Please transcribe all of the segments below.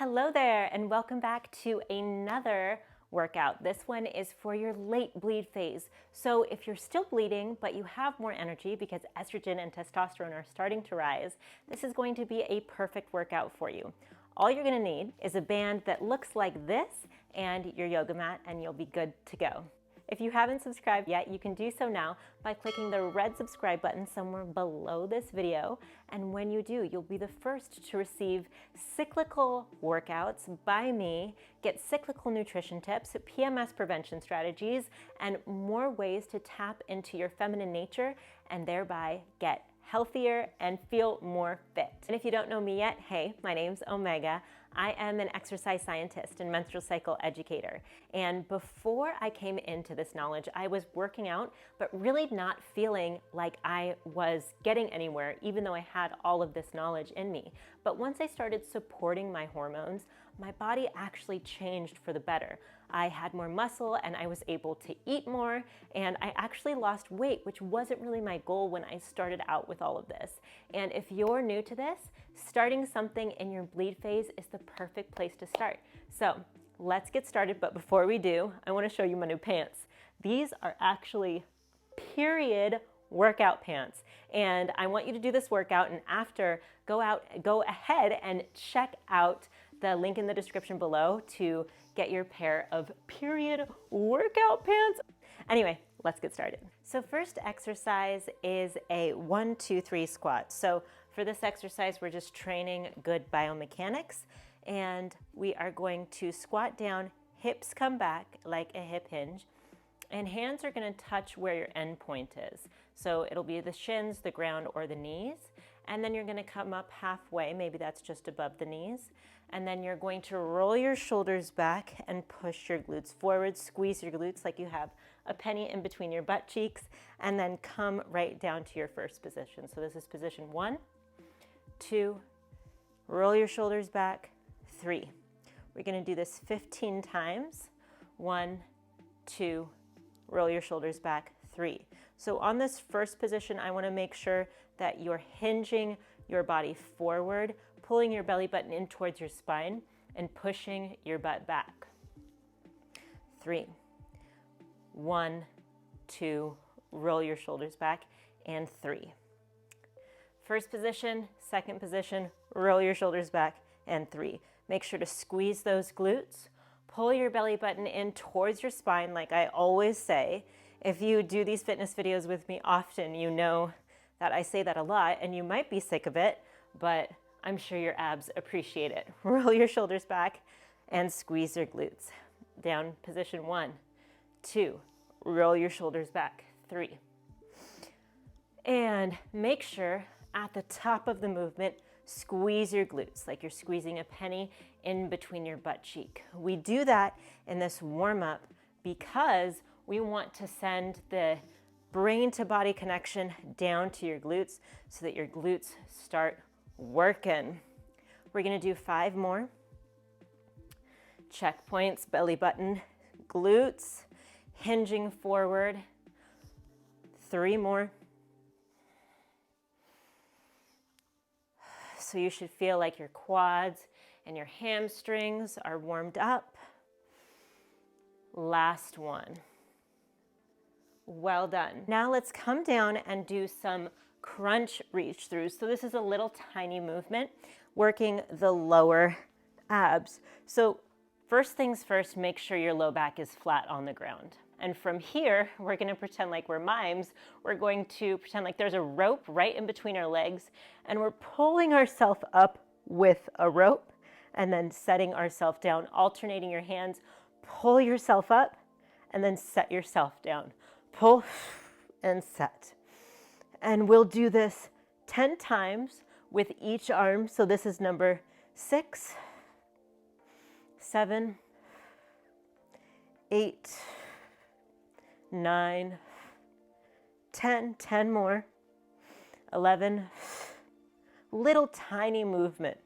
Hello there, and welcome back to another workout. This one is for your late bleed phase. So if you're still bleeding, but you have more energy because estrogen and testosterone are starting to rise, this is going to be a perfect workout for you. All you're gonna need is a band that looks like this and your yoga mat, and you'll be good to go. If you haven't subscribed yet, you can do so now by clicking the red subscribe button somewhere below this video. And when you do, you'll be the first to receive cyclical workouts by me, get cyclical nutrition tips, PMS prevention strategies, and more ways to tap into your feminine nature and thereby get healthier and feel more fit. And if you don't know me yet, hey, my name's Omega. I am an exercise scientist and menstrual cycle educator. And before I came into this knowledge, I was working out, but really not feeling like I was getting anywhere, even though I had all of this knowledge in me. But once I started supporting my hormones, my body actually changed for the better. I had more muscle and I was able to eat more, and I actually lost weight, which wasn't really my goal when I started out with all of this. And if you're new to this, starting something in your bleed phase is the perfect place to start. So let's get started, but before we do, I want to show you my new pants. These are actually period workout pants, and I want you to do this workout, and after go ahead and check out the link in the description below to get your pair of period workout pants. Anyway, let's get started. So first exercise is a 1, 2, 3 squat. So for this exercise, we're just training good biomechanics, and we are going to squat down, hips come back like a hip hinge, and hands are gonna touch where your end point is. So it'll be the shins, the ground, or the knees. And then you're gonna come up halfway, maybe that's just above the knees. And then you're going to roll your shoulders back and push your glutes forward, squeeze your glutes like you have a penny in between your butt cheeks, and then come right down to your first position. So this is position 1, 2, roll your shoulders back, 3. We're gonna do this 15 times. 1, 2, roll your shoulders back, 3. So on this first position, I wanna make sure that you're hinging your body forward, pulling your belly button in towards your spine, and pushing your butt back. 3. 1, 2, roll your shoulders back, and 3. First position, second position, roll your shoulders back, and 3. Make sure to squeeze those glutes. Pull your belly button in towards your spine, like I always say. If you do these fitness videos with me often, you know that I say that a lot, and you might be sick of it, but I'm sure your abs appreciate it. Roll your shoulders back and squeeze your glutes. Down, position 1, 2, roll your shoulders back, 3. And make sure at the top of the movement, squeeze your glutes like you're squeezing a penny in between your butt cheek. We do that in this warm-up because we want to send the brain to body connection down to your glutes so that your glutes start working. We're gonna do 5 more. Checkpoints, belly button, glutes, hinging forward. 3 more. So you should feel like your quads and your hamstrings are warmed up. Last one. Well done. Now let's come down and do some crunch reach throughs. So this is a little tiny movement, working the lower abs. So first things first, make sure your low back is flat on the ground. And from here, we're gonna pretend like we're mimes. We're going to pretend like there's a rope right in between our legs, and we're pulling ourselves up with a rope and then setting ourselves down, alternating your hands. Pull yourself up and then set yourself down. Pull and set. And we'll do this 10 times with each arm. So this is number 6, 7, 8, 9, 10, 10 more, 11, little tiny movement.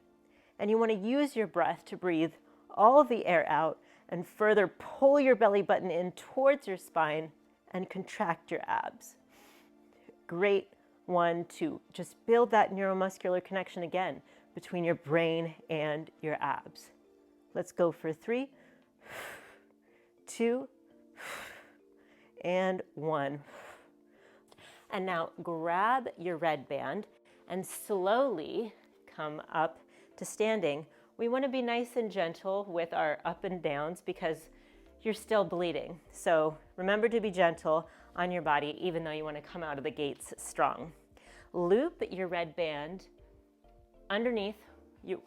And you want to use your breath to breathe all of the air out and further pull your belly button in towards your spine and contract your abs. Great 1, 2. Just build that neuromuscular connection again between your brain and your abs. Let's go for 3, 2, and 1. And now grab your red band and slowly come up to standing. We want to be nice and gentle with our up and downs because you're still bleeding. So remember to be gentle on your body even though you want to come out of the gates strong. Loop your red band underneath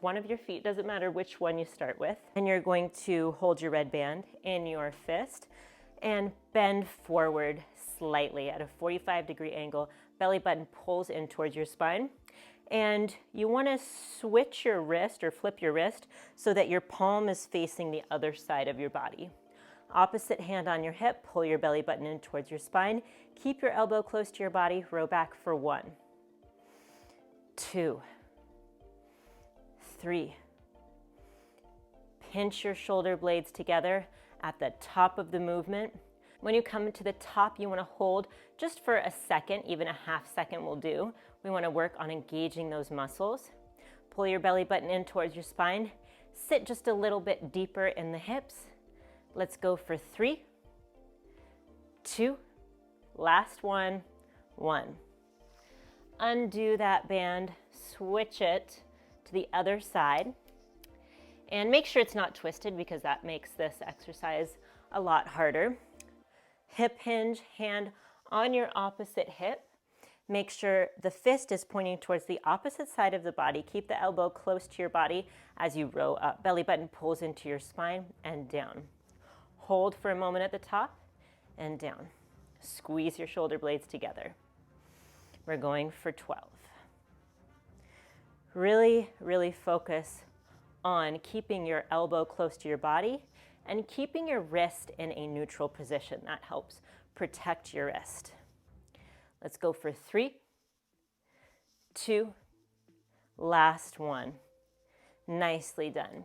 one of your feet, doesn't matter which one you start with. And you're going to hold your red band in your fist and bend forward slightly at a 45-degree angle. Belly button pulls in towards your spine. And you want to switch your wrist or flip your wrist so that your palm is facing the other side of your body. Opposite hand on your hip, pull your belly button in towards your spine. Keep your elbow close to your body, row back for 1, 2, 3. Pinch your shoulder blades together at the top of the movement. When you come to the top, you want to hold just for a second, even a half second will do. We want to work on engaging those muscles. Pull your belly button in towards your spine. Sit just a little bit deeper in the hips. Let's go for 3, 2, last 1, 1. Undo that band, switch it to the other side, and make sure it's not twisted because that makes this exercise a lot harder. Hip hinge, hand on your opposite hip. Make sure the fist is pointing towards the opposite side of the body. Keep the elbow close to your body as you row up. Belly button pulls into your spine and down. Hold for a moment at the top and down. Squeeze your shoulder blades together. We're going for 12. Really, really focus on keeping your elbow close to your body and keeping your wrist in a neutral position. That helps protect your wrist. Let's go for 3, 2, last 1. Nicely done.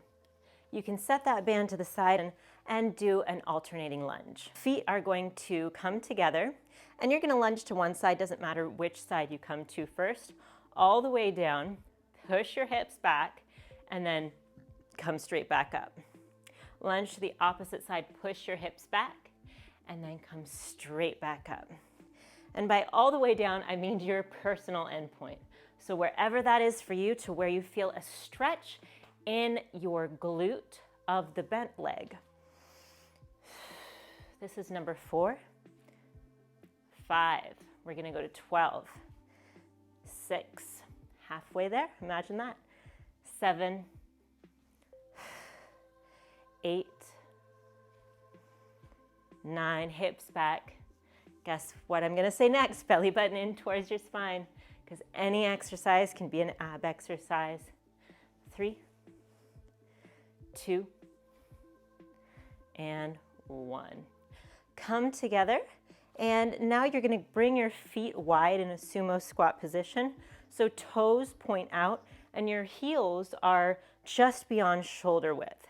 You can set that band to the side and do an alternating lunge. Feet are going to come together and you're going to lunge to one side, doesn't matter which side you come to first, all the way down, push your hips back, and then come straight back up. Lunge to the opposite side, push your hips back, and then come straight back up. And by all the way down, I mean your personal endpoint. So wherever that is for you, to where you feel a stretch in your glute of the bent leg. This is number 4, 5. We're going to go to 12, 6, halfway there, imagine that. 7, 8, 9, hips back. Guess what I'm going to say next? Belly button in towards your spine, because any exercise can be an ab exercise. 3, 2, and 1. Come together, and now you're going to bring your feet wide in a sumo squat position. So toes point out, and your heels are just beyond shoulder width.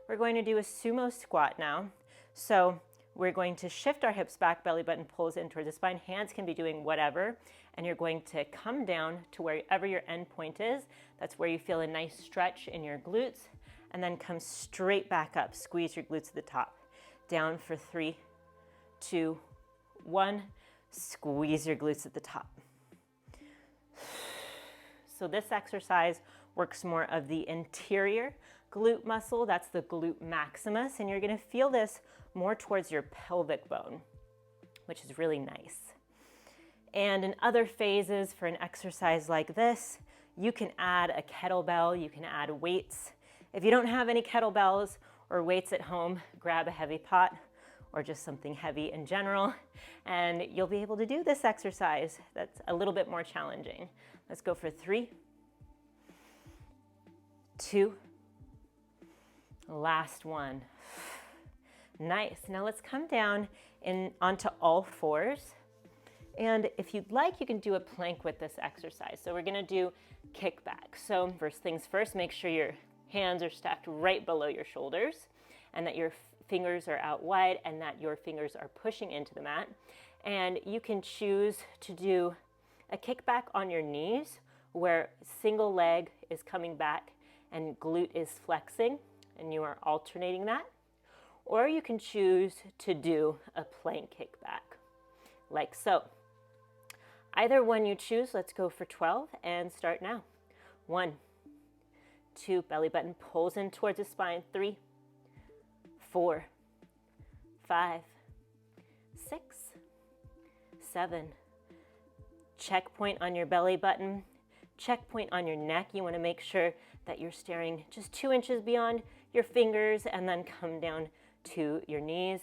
We're going to do a sumo squat now. So we're going to shift our hips back, belly button pulls in towards the spine. Hands can be doing whatever, and you're going to come down to wherever your end point is. That's where you feel a nice stretch in your glutes, and then come straight back up. Squeeze your glutes to the top. Down for 3, 2, 1. Squeeze your glutes at the top. So this exercise works more of the interior glute muscle. That's the glute maximus, and you're going to feel this more towards your pelvic bone, which is really nice. And in other phases for an exercise like this, you can add a kettlebell, you can add weights. If you don't have any kettlebells or weights at home, grab a heavy pot or just something heavy in general, and you'll be able to do this exercise that's a little bit more challenging. Let's go for 3, 2, last 1. Nice. Now let's come down onto all fours. And if you'd like, you can do a plank with this exercise. So we're going to do kickback. So first things first, make sure your hands are stacked right below your shoulders and that your fingers are out wide and that your fingers are pushing into the mat. And you can choose to do a kickback on your knees where single leg is coming back and glute is flexing. and you are alternating that. Or you can choose to do a plank kickback, like so. Either one you choose, let's go for 12 and start now. 1, 2, belly button pulls in towards the spine. 3, 4, 5, 6, 7. Checkpoint on your belly button, checkpoint on your neck. You want to make sure that you're staring just 2 inches beyond your fingers and then come down to your knees.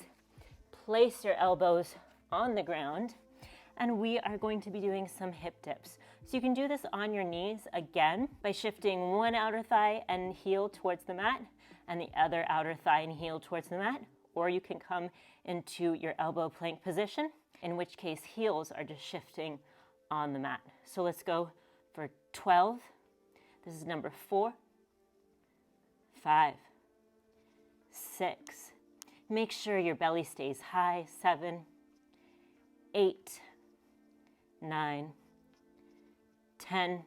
Place your elbows on the ground, and we are going to be doing some hip dips. So you can do this on your knees again by shifting one outer thigh and heel towards the mat and the other outer thigh and heel towards the mat, or you can come into your elbow plank position, in which case heels are just shifting on the mat. So let's go for 12. This is number 4, 5, 6. Make sure your belly stays high. 7, 8, 9, 10,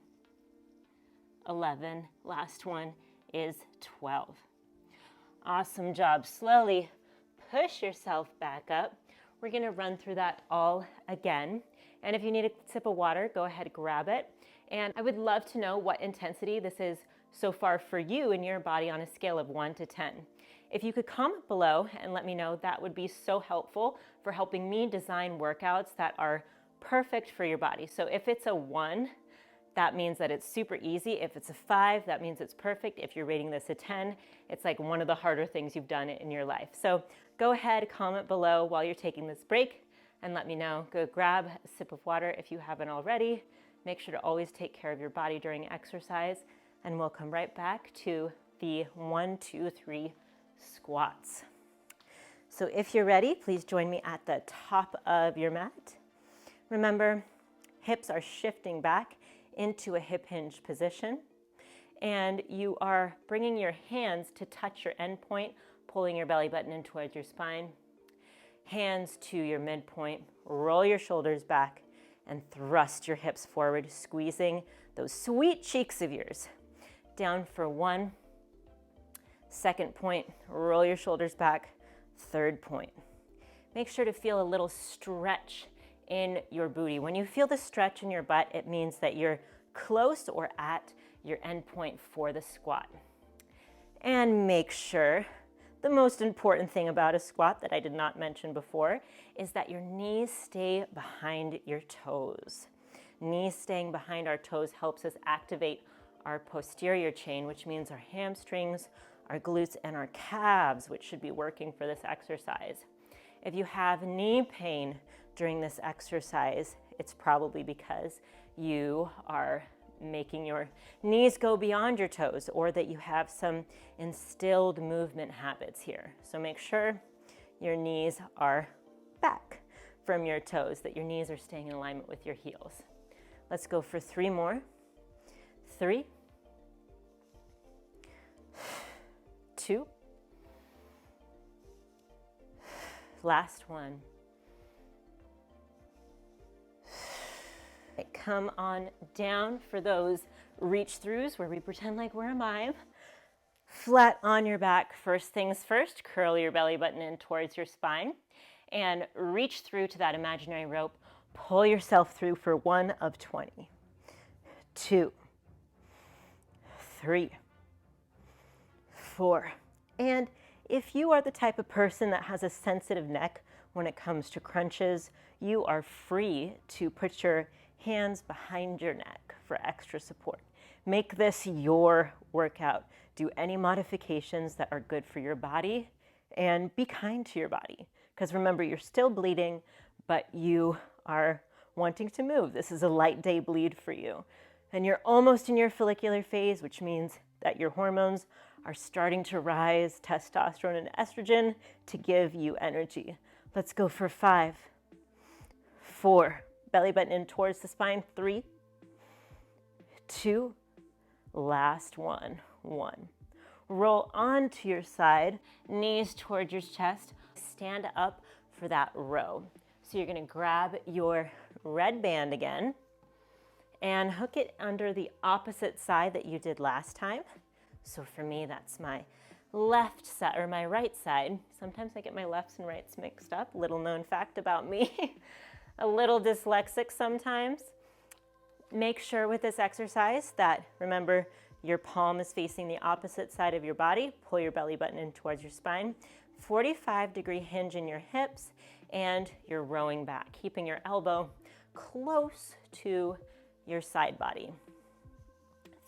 11. Last one is 12. Awesome job. Slowly push yourself back up. We're going to run through that all again. And if you need a sip of water, go ahead, grab it. And I would love to know what intensity this is so far for you in your body on a scale of 1 to 10. If you could comment below and let me know, that would be so helpful for helping me design workouts that are perfect for your body. So if it's a 1, that means that it's super easy. If it's a 5, that means it's perfect. If you're rating this a 10, it's like one of the harder things you've done in your life. So go ahead, comment below while you're taking this break and let me know. Go grab a sip of water if you haven't already. Make sure to always take care of your body during exercise, and we'll come right back to the 1, 2, 3 squats. So if you're ready, please join me at the top of your mat. Remember, hips are shifting back into a hip hinge position, and you are bringing your hands to touch your end point, pulling your belly button in towards your spine. Hands to your midpoint, roll your shoulders back, and thrust your hips forward, squeezing those sweet cheeks of yours. Down for 1. Second point, roll your shoulders back. Third point. Make sure to feel a little stretch in your booty. When you feel the stretch in your butt, it means that you're close or at your end point for the squat. And make sure, the most important thing about a squat that I did not mention before is that your knees stay behind your toes. Knees staying behind our toes helps us activate our posterior chain, which means our hamstrings, our glutes, and our calves, which should be working for this exercise. If you have knee pain during this exercise, it's probably because you are making your knees go beyond your toes, or that you have some instilled movement habits here. So make sure your knees are back from your toes, that your knees are staying in alignment with your heels. Let's go for 3 more. 3, 2, last one. Come on down for those reach throughs where we pretend like we're a mime. Flat on your back. First things first, curl your belly button in towards your spine and reach through to that imaginary rope. Pull yourself through for 1 of 20. 2, 3, 4. And if you are the type of person that has a sensitive neck when it comes to crunches, you are free to put your hands behind your neck for extra support. Make this your workout. Do any modifications that are good for your body, and be kind to your body. Because remember, you're still bleeding, but you are wanting to move. This is a light day bleed for you. And you're almost in your follicular phase, which means that your hormones are starting to rise, testosterone and estrogen, to give you energy. Let's go for 5, 4, belly button in towards the spine. 3, 2, last one. 1. Roll onto your side, knees towards your chest. Stand up for that row. So you're going to grab your red band again and hook it under the opposite side that you did last time. So for me, that's my left side or my right side. Sometimes I get my lefts and rights mixed up. Little known fact about me. A little dyslexic sometimes. Make sure with this exercise that, remember, your palm is facing the opposite side of your body. Pull your belly button in towards your spine. 45-degree hinge in your hips, and you're rowing back, keeping your elbow close to your side body.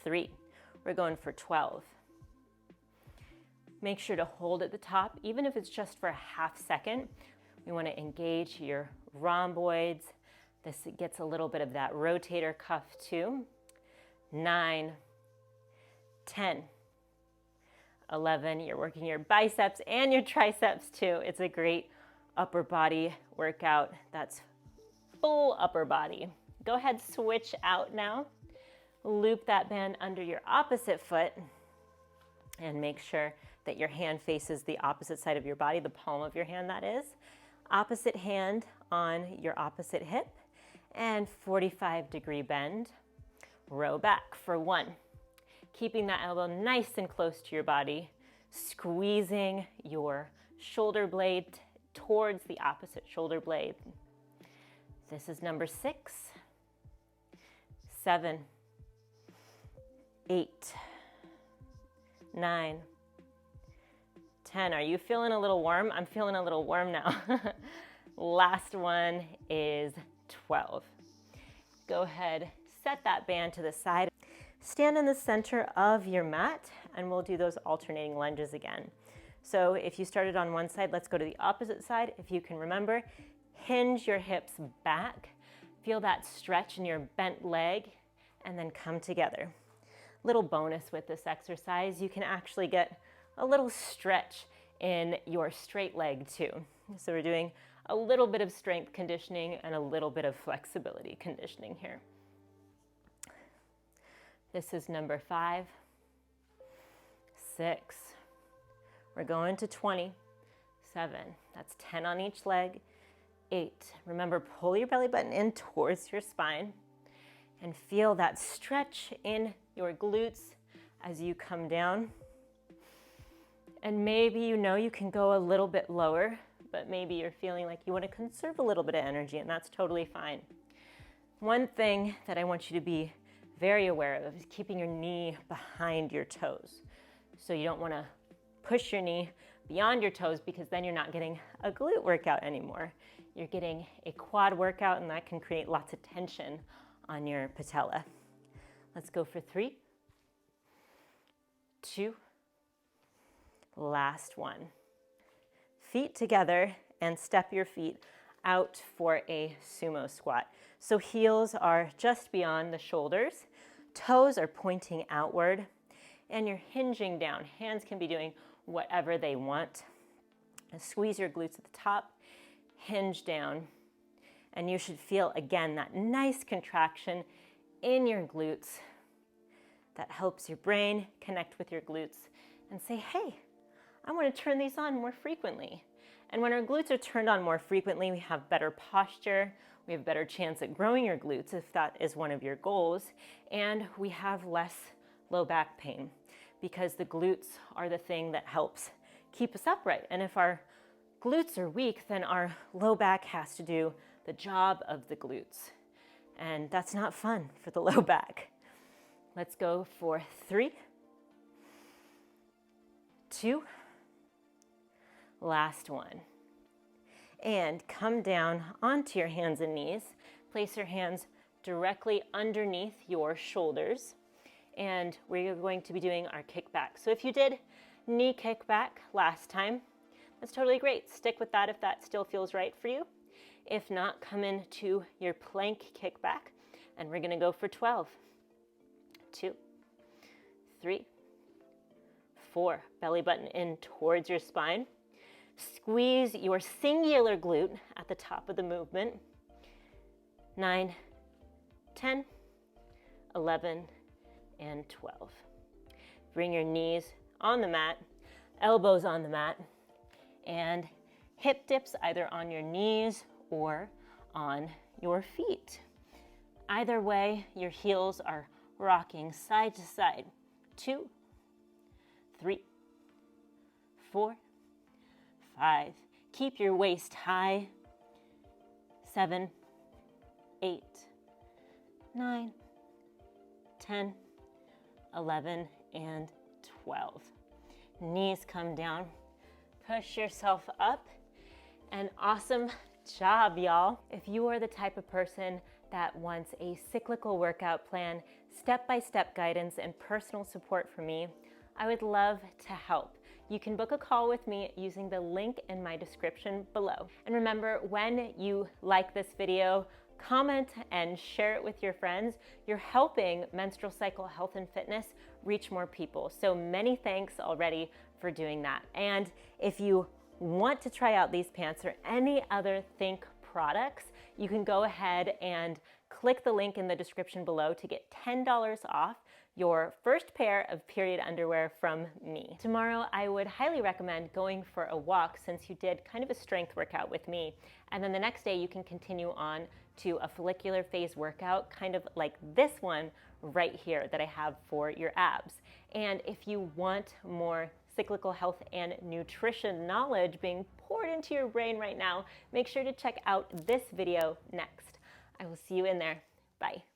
3. We're going for 12. Make sure to hold at the top, even if it's just for a half second. We want to engage your rhomboids. This gets a little bit of that rotator cuff too. 9, 10, 11. You're working your biceps and your triceps too. It's a great upper body workout. That's full upper body. Go ahead, switch out now. Loop that band under your opposite foot and make sure that your hand faces the opposite side of your body, the palm of your hand that is. Opposite hand on your opposite hip and 45-degree bend. Row back for 1. Keeping that elbow nice and close to your body, squeezing your shoulder blade towards the opposite shoulder blade. This is number 6, 7, 8, 9, 10. Are you feeling a little warm? I'm feeling a little warm now. Last one is 12. Go ahead, set that band to the side. Stand in the center of your mat, and we'll do those alternating lunges again. So if you started on one side, let's go to the opposite side. If you can remember, hinge your hips back. Feel that stretch in your bent leg, and then come together. Little bonus with this exercise, you can actually get a little stretch in your straight leg too. So we're doing a little bit of strength conditioning and a little bit of flexibility conditioning here. This is number 5, 6. We're going to 20, 7. That's 10 on each leg. 8. Remember, pull your belly button in towards your spine and feel that stretch in your glutes as you come down. And maybe you can go a little bit lower, but maybe you're feeling like you want to conserve a little bit of energy, and that's totally fine. One thing that I want you to be very aware of is keeping your knee behind your toes. So you don't want to push your knee beyond your toes, because then you're not getting a glute workout anymore. You're getting a quad workout, and that can create lots of tension on your patella. Let's go for 3, 2, last one. Feet together and step your feet out for a sumo squat. So heels are just beyond the shoulders, toes are pointing outward, and you're hinging down. Hands can be doing whatever they want. Squeeze your glutes at the top, hinge down, and you should feel, again, that nice contraction in your glutes that helps your brain connect with your glutes and say, hey, I want to turn these on more frequently. And when our glutes are turned on more frequently, we have better posture, we have a better chance at growing your glutes if that is one of your goals, and we have less low back pain, because the glutes are the thing that helps keep us upright. And if our glutes are weak, then our low back has to do the job of the glutes. And that's not fun for the low back. Let's go for 3, 2, last one. And come down onto your hands and knees. Place your hands directly underneath your shoulders. And we're going to be doing our kickback. So if you did knee kickback last time, that's totally great. Stick with that if that still feels right for you. If not, come into your plank kickback, and we're gonna go for 12, 2, 3, 4. Belly button in towards your spine. Squeeze your singular glute at the top of the movement. 9, 10, 11, and 12. Bring your knees on the mat, elbows on the mat, and hip dips either on your knees or on your feet. Either way, your heels are rocking side to side. 2, 3, 4, 5. Keep your waist high. 7, 8, 9, 10, 11, and 12. Knees come down. Push yourself up. And awesome job, y'all. If you are the type of person that wants a cyclical workout plan, step-by-step guidance, and personal support from me, I would love to help. You can book a call with me using the link in my description below. And remember, when you like this video, comment and share it with your friends, you're helping Menstrual Cycle Health and Fitness reach more people. So many thanks already for doing that. And if you want to try out these pants or any other thinx products, you can go ahead and click the link in the description below to get $10 off your first pair of period underwear from me. Tomorrow, I would highly recommend going for a walk since you did kind of a strength workout with me. And then the next day, you can continue on to a follicular phase workout, kind of like this one right here that I have for your abs. And if you want more cyclical health and nutrition knowledge being poured into your brain right now, make sure to check out this video next. I will see you in there. Bye.